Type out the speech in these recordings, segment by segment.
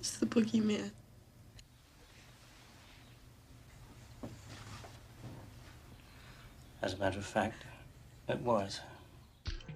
was the boogeyman. As a matter of fact, it was.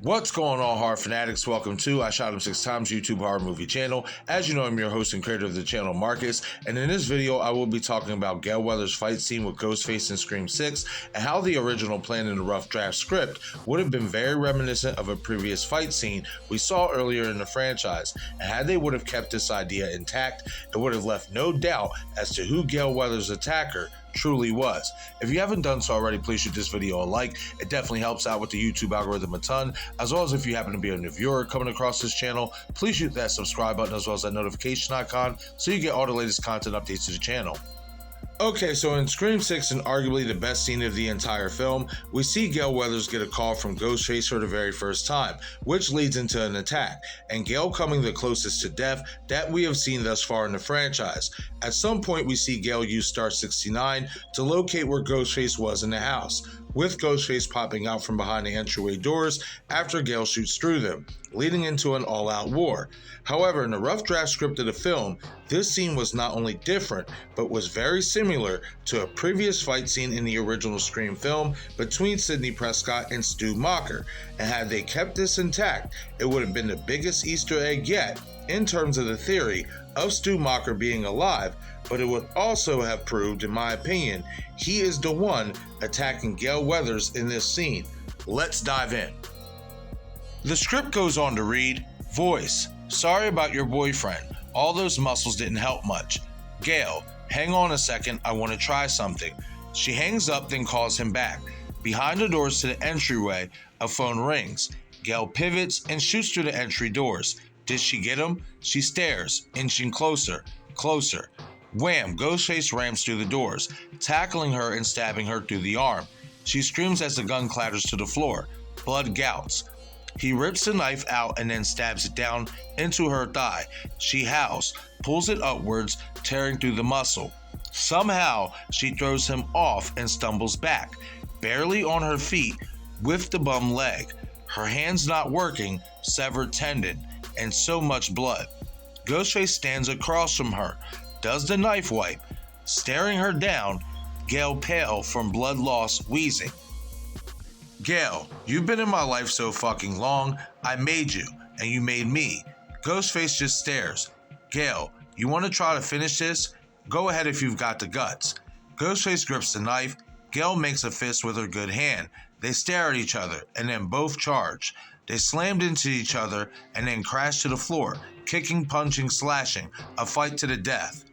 What's going on, horror fanatics? Welcome to I Shot Him 6 Times YouTube horror movie channel. As you know, I'm your host and creator of the channel, Marcus, and in this video I will be talking about Gale Weathers' fight scene with Ghostface in Scream 6 and how the original plan in the rough draft script would have been very reminiscent of a previous fight scene we saw earlier in the franchise, and had they would have kept this idea intact, it would have left no doubt as to who Gale Weathers' attacker truly was. If you haven't done so already, please shoot this video a like. It definitely helps out with the YouTube algorithm a ton, as well as if you happen to be a new viewer coming across this channel, please shoot that subscribe button as well as that notification icon so you get all the latest content updates to the channel. Okay, so in Scream 6, and arguably the best scene of the entire film, we see Gale Weathers get a call from Ghostface for the very first time, which leads into an attack, and Gale coming the closest to death that we have seen thus far in the franchise. At some point, we see Gale use Star 69 to locate where Ghostface was in the house, with Ghostface popping out from behind the entryway doors after Gale shoots through them, leading into an all-out war. However, in the rough draft script of the film, this scene was not only different, but was very similar to a previous fight scene in the original Scream film between Sidney Prescott and Stumacher, and had they kept this intact, it would have been the biggest Easter egg yet in terms of the theory of Stumacher being alive, but it would also have proved, in my opinion, he is the one attacking Gale Weathers in this scene. Let's dive in. The script goes on to read, "Voice, sorry about your boyfriend. All those muscles didn't help much. Gale, hang on a second, I want to try something." She hangs up, then calls him back. Behind the doors to the entryway, a phone rings. Gale pivots and shoots through the entry doors. Did she get him? She stares, inching closer, closer. Wham! Ghostface rams through the doors, tackling her and stabbing her through the arm. She screams as the gun clatters to the floor. Blood gouts. He rips the knife out and then stabs it down into her thigh. She howls, pulls it upwards, tearing through the muscle. Somehow, she throws him off and stumbles back, barely on her feet, with the bum leg. Her hands not working, severed tendon, and so much blood. Ghostface stands across from her, does the knife wipe, staring her down, Gale pale from blood loss, wheezing. "Gale, you've been in my life so fucking long, I made you, and you made me." Ghostface just stares. "Gale, you want to try to finish this? Go ahead if you've got the guts." Ghostface grips the knife, Gale makes a fist with her good hand. They stare at each other, and then both charge. They slammed into each other, and then crash to the floor, kicking, punching, slashing, a fight to the death.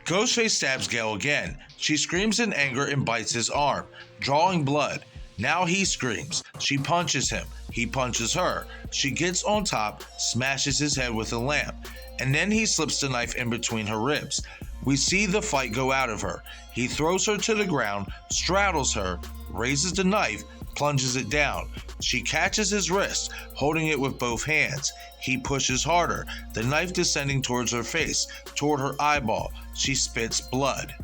Ghostface stabs Gale again. She screams in anger and bites his arm, drawing blood. Now he screams. She punches him. He punches her. She gets on top, smashes his head with a lamp, and then he slips the knife in between her ribs. We see the fight go out of her. He throws her to the ground, straddles her, raises the knife, plunges it down. She catches his wrist, holding it with both hands. He pushes harder, the knife descending towards her face, toward her eyeball. She spits blood.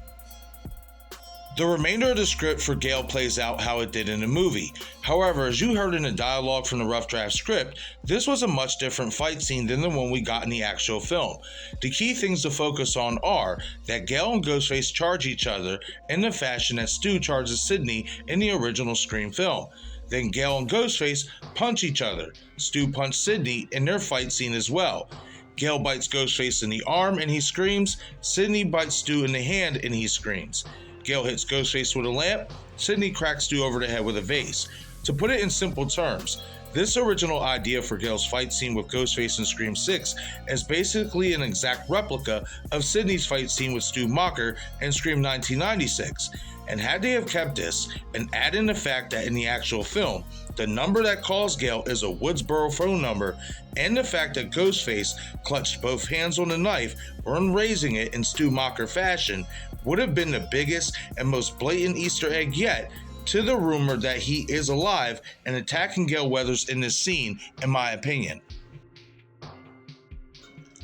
The remainder of the script for Gale plays out how it did in the movie. However, as you heard in the dialogue from the rough draft script, this was a much different fight scene than the one we got in the actual film. The key things to focus on are that Gale and Ghostface charge each other in the fashion that Stu charges Sidney in the original Scream film. Then Gale and Ghostface punch each other. Stu punched Sidney in their fight scene as well. Gale bites Ghostface in the arm and he screams. Sidney bites Stu in the hand and he screams. Gale hits Ghostface with a lamp. Sidney cracks Stu over the head with a vase. To put it in simple terms, this original idea for Gale's fight scene with Ghostface in Scream 6 is basically an exact replica of Sidney's fight scene with Stumacher in Scream 1996. And had they have kept this, and add in the fact that in the actual film, the number that calls Gale is a Woodsboro phone number, and the fact that Ghostface clutched both hands on the knife when raising it in Stumacher fashion, would have been the biggest and most blatant Easter egg yet to the rumor that he is alive and attacking Gale Weathers in this scene, in my opinion.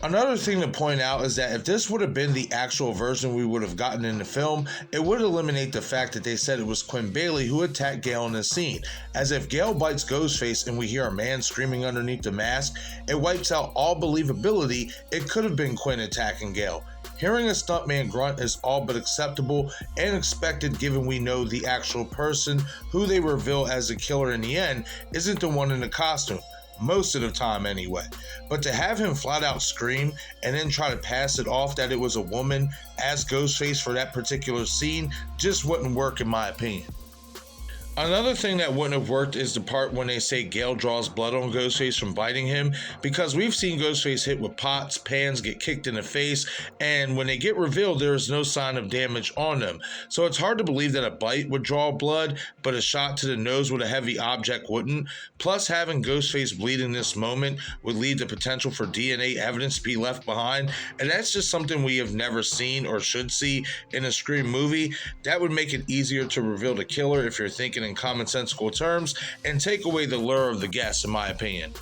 Another thing to point out is that if this would have been the actual version we would have gotten in the film, it would eliminate the fact that they said it was Quinn Bailey who attacked Gale in the scene, as if Gale bites Ghostface and we hear a man screaming underneath the mask, it wipes out all believability. It could have been Quinn attacking Gale. Hearing a stuntman grunt is all but acceptable and expected, given we know the actual person who they reveal as the killer in the end isn't the one in the costume. Most of the time anyway. But to have him flat out scream and then try to pass it off that it was a woman as Ghostface for that particular scene just wouldn't work in my opinion. Another thing that wouldn't have worked is the part when they say Gale draws blood on Ghostface from biting him, because we've seen Ghostface hit with pots, pans, get kicked in the face, and when they get revealed, there is no sign of damage on them. So it's hard to believe that a bite would draw blood, but a shot to the nose with a heavy object wouldn't. Plus, having Ghostface bleed in this moment would lead to potential for DNA evidence to be left behind, and that's just something we have never seen or should see in a Scream movie. That would make it easier to reveal the killer if you're thinking in commonsensical terms and take away the lure of the guess, in my opinion.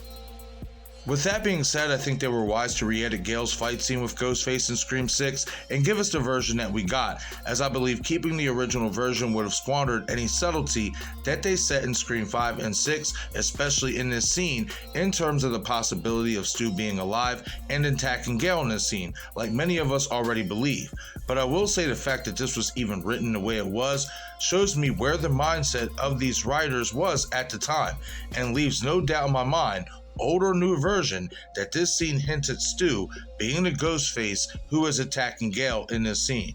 With that being said, I think they were wise to re-edit Gale's fight scene with Ghostface in Scream 6 and give us the version that we got, as I believe keeping the original version would have squandered any subtlety that they set in Scream 5 and 6, especially in this scene, in terms of the possibility of Stu being alive and attacking Gale in this scene, like many of us already believe. But I will say the fact that this was even written the way it was shows me where the mindset of these writers was at the time, and leaves no doubt in my mind, old or new version, that this scene hints at Stu being the Ghostface who is attacking Gale in this scene.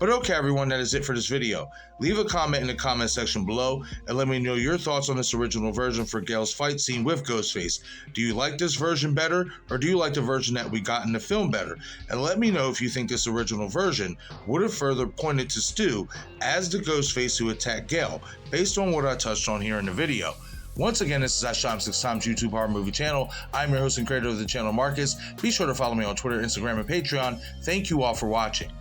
But okay everyone, that is it for this video. Leave a comment in the comment section below and let me know your thoughts on this original version for Gale's fight scene with Ghostface. Do you like this version better, or do you like the version that we got in the film better? And let me know if you think this original version would have further pointed to Stu as the Ghostface who attacked Gale, based on what I touched on here in the video. Once again, this is I Shot Him 6 Times YouTube horror movie channel. I'm your host and creator of the channel, Marcus. Be sure to follow me on Twitter, Instagram, and Patreon. Thank you all for watching.